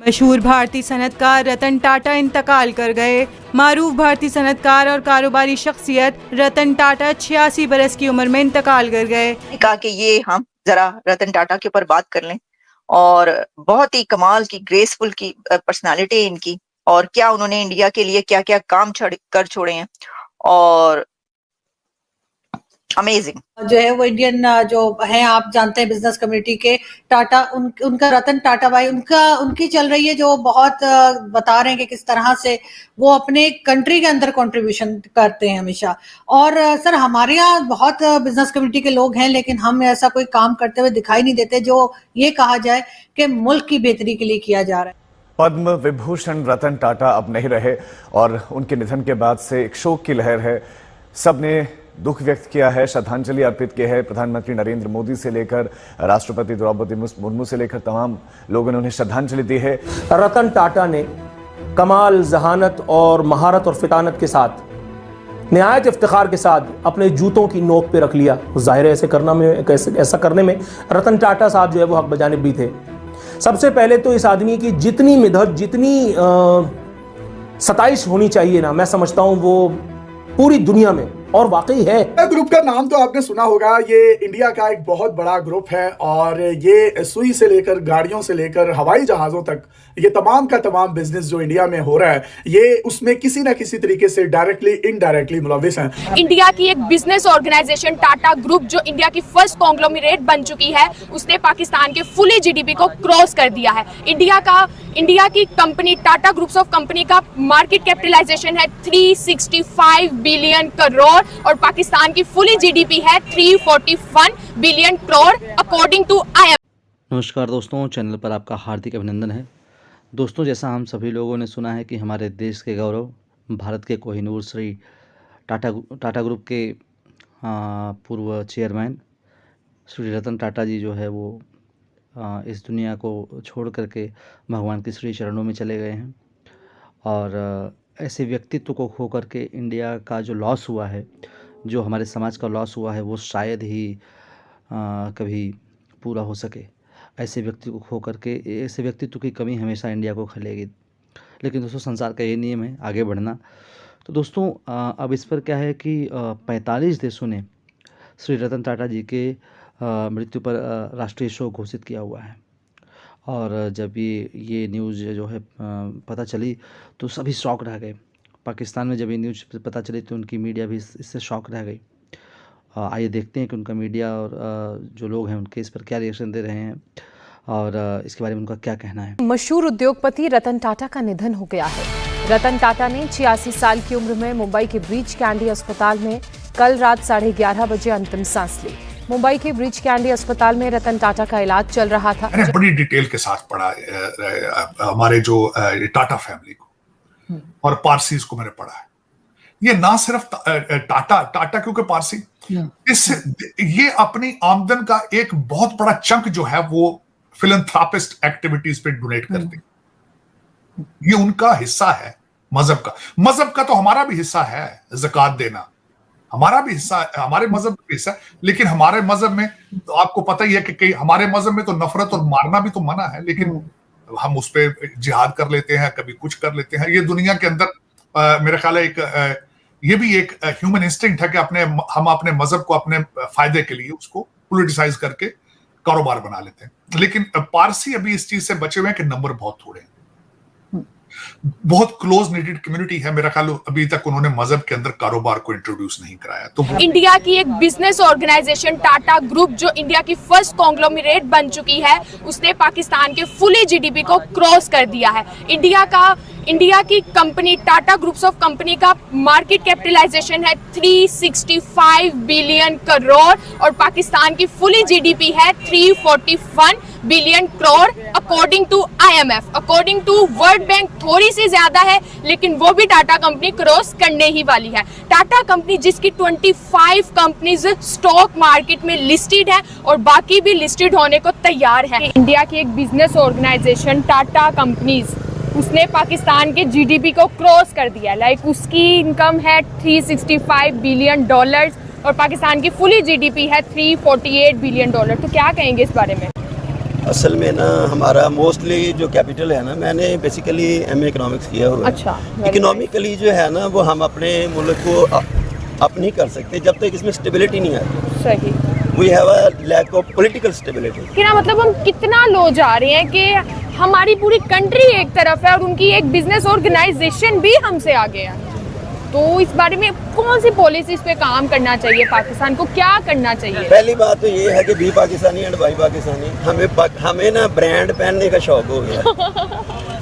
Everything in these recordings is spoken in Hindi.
मशहूर भारतीय सनतकार रतन टाटा इंतकाल कर गए। मारूफ भारतीय सनतकार और कारोबारी शख्सियत रतन टाटा 86 बरस की उम्र में इंतकाल कर गए। कहा कि ये हम जरा रतन टाटा के ऊपर बात कर लें और बहुत ही कमाल की ग्रेसफुल की पर्सनालिटी इनकी, और क्या उन्होंने इंडिया के लिए क्या क्या काम कर छोड़े हैं, और अमेजिंग जो है वो इंडियन जो है, आप जानते हैं बिजनेस कम्युनिटी के टाटा, उनका रतन टाटा भाई, उनकी चल रही है जो बहुत बता रहे हैं कि किस तरह से वो अपने कंट्री के अंदर कंट्रीब्यूशन करते हैं हमेशा। और सर हमारे यहाँ बहुत बिजनेस कम्युनिटी के लोग हैं, लेकिन हम ऐसा कोई काम करते हुए दिखाई नहीं देते जो ये कहा जाए कि मुल्क की बेहतरी के लिए किया जा रहा है। पद्म विभूषण रतन टाटा अब नहीं रहे और उनके निधन के बाद से एक शोक की लहर है। सबने दुख व्यक्त किया है, श्रद्धांजलि अर्पित की है। प्रधानमंत्री नरेंद्र मोदी से लेकर राष्ट्रपति द्रौपदी मुर्मू से लेकर तमाम लोगों ने उन्हें श्रद्धांजलि दी है। रतन टाटा ने कमाल, जहानत और महारत और फितानत के साथ, निहायत इफ्तिखार के साथ अपने जूतों की नोक पे रख लिया। जाहिर है ऐसा करने में रतन टाटा साहब जो है वो हक बजानिब भी थे। सबसे पहले तो इस आदमी की जितनी मिदहत, जितनी सताइश होनी चाहिए ना, मैं समझता हूं वो पूरी दुनिया में, और वाकई है। ग्रुप का नाम तो आपने सुना होगा। ये इंडिया का एक बहुत बड़ा ग्रुप है और ये सुई से लेकर गाड़ियों से लेकर हवाई जहाजों तक ये तमाम का तमाम बिजनेस जो इंडिया में हो रहा है, ये उसमें किसी ना किसी तरीके से डायरेक्टली इनडायरेक्टली मुलविस हैं। इंडिया की एक बिजनेस ऑर्गेनाइजेशन टाटा ग्रुप, जो इंडिया की फर्स्ट कॉन्ग्लोमरेट बन चुकी है, उसने पाकिस्तान के फुली जीडीपी को क्रॉस कर दिया है। इंडिया की company Tata groups of company का मार्केट कैपिटलाइजेशन है 365 बिलियन करोड़ और पाकिस्तान की फुली जीडीपी है 341 billion crore according to IMF। नमस्कार दोस्तों, चैनल पर आपका हार्दिक अभिनंदन है। दोस्तों, जैसा हम सभी लोगों ने सुना है कि हमारे देश के गौरव, भारत के कोहिनूर श्री टाटा ग्रुप के पूर्व चेयरमैन श्री रतन टाटा जी जो है वो इस दुनिया को छोड़ करके भगवान के श्री चरणों में चले गए हैं। और ऐसे व्यक्तित्व को खो करके इंडिया का जो लॉस हुआ है, जो हमारे समाज का लॉस हुआ है, वो शायद ही कभी पूरा हो सके। ऐसे व्यक्ति को खो करके, ऐसे व्यक्तित्व की कमी हमेशा इंडिया को खलेगी। लेकिन दोस्तों, संसार का ये नियम है, आगे बढ़ना। तो दोस्तों, अब इस पर क्या है कि 45 देशों ने श्री रतन टाटा जी के मृत्यु पर राष्ट्रीय शोक घोषित किया हुआ है। और जब ये न्यूज़ जो है पता चली तो सभी शॉक रह गए। पाकिस्तान में जब ये न्यूज़ पता चली तो उनकी मीडिया भी इससे शॉक रह गई। आइए देखते हैं कि उनका मीडिया और जो लोग हैं उनके इस पर क्या रिएक्शन दे रहे हैं और इसके बारे में उनका क्या कहना है। मशहूर उद्योगपति रतन टाटा का निधन हो गया है। रतन टाटा ने 86 साल की उम्र में मुंबई के ब्रीच कैंडी अस्पताल में कल रात 11:30 बजे अंतिम सांस ली। मुंबई के ब्रीच कैंडी अस्पताल में रतन टाटा का इलाज चल रहा था। मैंने बड़ी डिटेल के साथ पढ़ा हमारे जो टाटा फैमिली को और पारसीज को मैंने पढ़ा है। ये ना सिर्फ टाटा क्योंकि पारसी, ये अपनी आमदन का एक बहुत बड़ा चंक जो है वो फिलैंथ्रोपिस्ट एक्टिविटीज पे डोनेट करते हैं। ये उनका हिस्सा है मजहब का तो हमारा भी हिस्सा है, ज़कात देना हमारा भी हिस्सा है, हमारे मजहब का हिस्सा है। लेकिन हमारे मजहब में तो आपको पता ही है कि हमारे मजहब में तो नफरत और मारना भी तो मना है, लेकिन हम उस पर जिहाद कर लेते हैं, कभी कुछ कर लेते हैं। ये दुनिया के अंदर मेरा ख्याल है ये भी एक ह्यूमन इंस्टिंक्ट है कि हम अपने मजहब को अपने फायदे के लिए उसको पॉलिटिसाइज करके कारोबार बना लेते हैं। लेकिन पारसी अभी इस चीज से बचे हुए हैं कि नंबर बहुत थोड़े हैं, बहुत क्लोज निटेड कम्युनिटी है। मेरा ख्याल अभी तक उन्होंने मजहब के अंदर कारोबार को इंट्रोड्यूस नहीं कराया। तो इंडिया की एक बिजनेस ऑर्गेनाइजेशन टाटा ग्रुप, जो इंडिया की फर्स्ट कॉन्ग्लोमरेट बन चुकी है, उसने पाकिस्तान के फुली जीडीपी को क्रॉस कर दिया है। इंडिया की company Tata groups of company का मार्केट कैपिटलाइजेशन है 365 बिलियन करोड़ और पाकिस्तान की फुली जीडीपी है 341 billion crore according to IMF। According to world bank थोड़ी सी ज्यादा है, लेकिन वो भी टाटा कंपनी क्रॉस करने ही वाली है। टाटा कंपनी जिसकी 25 कंपनीज स्टॉक मार्केट में लिस्टेड है और बाकी भी लिस्टेड होने को तैयार है। इंडिया की एक बिजनेस ऑर्गेनाइजेशन टाटा कंपनीज, उसने पाकिस्तान के जीडीपी को क्रॉस कर दिया। उसकी इनकम है 365 बिलियन डॉलर्स और पाकिस्तान की फुली जीडीपी है 348 बिलियन डॉलर। तो क्या कहेंगे इस बारे में? असल में ना हमारा मोस्टली जो कैपिटल है ना, मैंने बेसिकली एमए इकोनॉमिक्स किया हुआ है। अच्छा, इकोनॉमिकली जो है ना वो हम अपने मुल्क को अप नहीं कर सकते जब तक इसमें स्टेबिलिटी नहीं आती। सही। We have a lack of political stability. कि ना मतलब हम कितना लो जा रहे हैं कि हमारी पूरी कंट्री एक तरफ है और उनकी एक बिजनेस ऑर्गेनाइजेशन भी हमसे आगे है। तो इस बारे में कौन सी पॉलिसीज पे काम करना चाहिए, पाकिस्तान को क्या करना चाहिए? पहली बात तो ये है कि be Pakistani and buy Pakistani. हमें ना ब्रांड पहनने का शौक हो गया।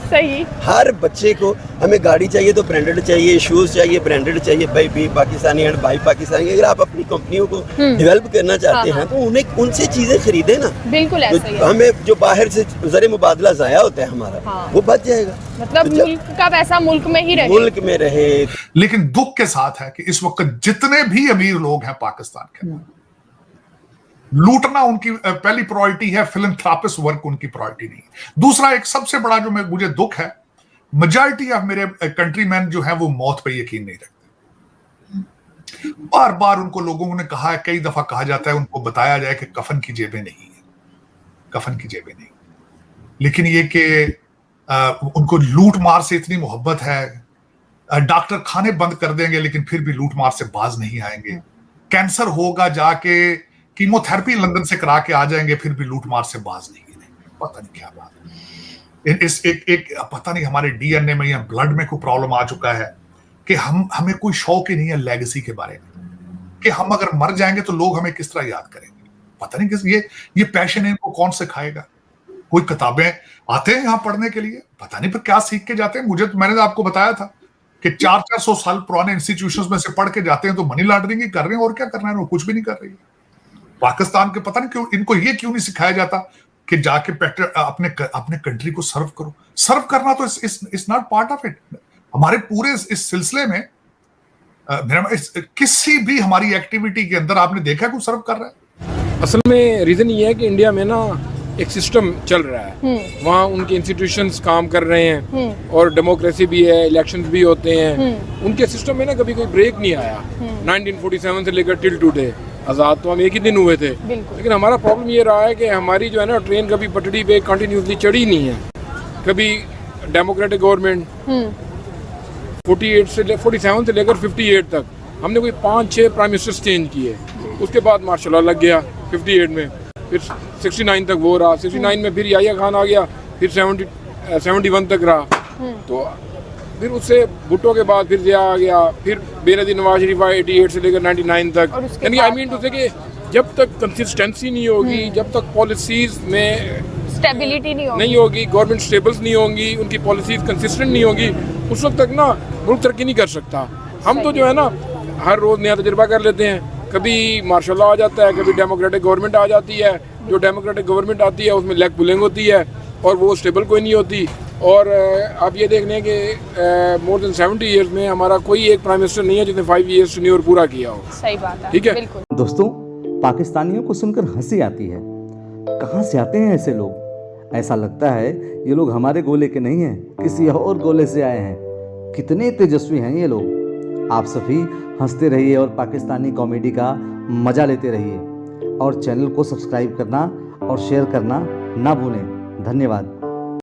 सही। हर बच्चे को हमें गाड़ी चाहिए तो ब्रांडेड चाहिए, शूज चाहिए ब्रांडेड चाहिए। भाई be Pakistani and buy Pakistani. अगर आप अपनी कंपनियों को डेवलप करना चाहते हैं तो उन्हें उनसे चीजें खरीदे ना। बिल्कुल ऐसा ही है। हमें जो बाहर से ज़र मुबादला ज़ाया होता है हमारा, वो बच जाएगा। मतलब तो मुल्क का पैसा मुल्क में ही रहे। मुल्क में रहे। लेकिन दुख के साथ है कि इस वक्त जितने भी अमीर लोग हैं पाकिस्तान के, लूटना उनकी पहली प्रायोरिटी है, फिलैंथ्रोपिस्ट वर्क उनकी प्रायोरिटी नहीं। दूसरा एक सबसे बड़ा जो मुझे दुख है, मेजॉरिटी ऑफ मेरे कंट्रीमैन जो है वो मौत पे यकीन नहीं रखते। बार बार उनको लोगों ने कहा है, कई दफा कहा जाता है, उनको बताया जाए कि कफन की जेबें नहीं है, कफन की जेबें नहीं। लेकिन ये कि उनको लूट मार से इतनी मोहब्बत है, डॉक्टर खाने बंद कर देंगे लेकिन फिर भी लूट मार से बाज नहीं आएंगे। कैंसर होगा जाके कीमोथेरेपी लंदन से करा के आ जाएंगे, फिर भी लूट मार से बाज नहीं गिरेंगे। पता नहीं क्या बात है। इस एक पता नहीं हमारे डीएनए में या ब्लड में कोई प्रॉब्लम आ चुका है कि हमें कोई शौक ही नहीं है लेगेसी के बारे में, कि हम अगर मर जाएंगे तो लोग हमें किस तरह याद करेंगे। पता नहीं किस ये पैशन इनको कौन सिखाएगा। कोई किताबें आते हैं यहाँ पढ़ने के लिए, पता नहीं फिर क्या सीख के जाते हैं। मैंने आपको बताया था कि 400 साल पुराने इंस्टीट्यूशंस में से पढ़ के जाते हैं तो मनी लॉन्ड्रिंग ही कर रहे हैं, और क्या करना है, वो कुछ भी नहीं कर रही है। पाकिस्तान के पता नहीं क्यों इनको ये क्यों नहीं सिखाया जाता कि जाके अपने कंट्री को सर्व करो। सर्व करना तो it's not part of it. हमारे पूरे इस सिलसिले में किसी भी हमारी एक्टिविटी के अंदर आपने देखा कोई सर्व कर रहा है? असल में रीजन ये है कि इंडिया में ना एक सिस्टम चल रहा है, वहाँ उनके इंस्टीट्यूशंस काम कर रहे हैं और डेमोक्रेसी भी है, इलेक्शंस भी होते हैं। उनके सिस्टम में ना कभी कोई ब्रेक नहीं आया। 1947 से लेकर टिल टुडे आज़ाद तो हम एक ही दिन हुए थे, लेकिन हमारा प्रॉब्लम ये रहा है कि हमारी जो है ना ट्रेन कभी पटड़ी पे कंटिन्यूसली चढ़ी नहीं है। कभी डेमोक्रेटिक गवर्नमेंट 47 से लेकर 58 तक हमने कोई 5-6 प्राइम मिनिस्टर्स चेंज किए। उसके बाद मार्शल लॉ लग गया 58 में, फिर 69 तक वो रहा, 69 में फिर याहिया खान आ गया, फिर 71 तक रहा। तो फिर उससे भुट्टो के बाद फिर जिया आ गया, फिर बेनजीर नवाज शरीफ 88 से लेकर 99 तक। यानी आई मीन टू से कि जब तक कंसिस्टेंसी नहीं होगी, जब तक पॉलिसीज में स्टेबिलिटी नहीं होगी, गवर्नमेंट स्टेबल्स नहीं होंगी, उनकी पॉलिसीज कंसिस्टेंट नहीं होगी, उस वक्त तक ना मुल्क तरक्की नहीं कर सकता। हम तो जो है ना हर रोज़ नया तजुर्बा कर लेते हैं। कभी मार्शल लॉ आ जाता है, कभी डेमोक्रेटिक गवर्नमेंट आ जाती है। जो डेमोक्रेटिक गवर्नमेंट आती है उसमें लेग पुलिंग होती है और वो स्टेबल कोई नहीं होती। और आप ये देख लें कि मोर देन 70 ईयर्स में हमारा कोई एक प्राइम मिनिस्टर नहीं है जिसने 5 ईयर्स टेन्योर पूरा किया हो। सही बात है, ठीक है। दोस्तों, पाकिस्तानियों को सुनकर हंसी आती है। कहाँ से आते हैं ऐसे लोग? ऐसा लगता है ये लोग हमारे गोले के नहीं हैं, किसी और गोले से आए हैं। कितने तेजस्वी हैं ये लोग। आप सभी हंसते रहिए और पाकिस्तानी कॉमेडी का मज़ा लेते रहिए, और चैनल को सब्सक्राइब करना और शेयर करना ना भूलें। धन्यवाद।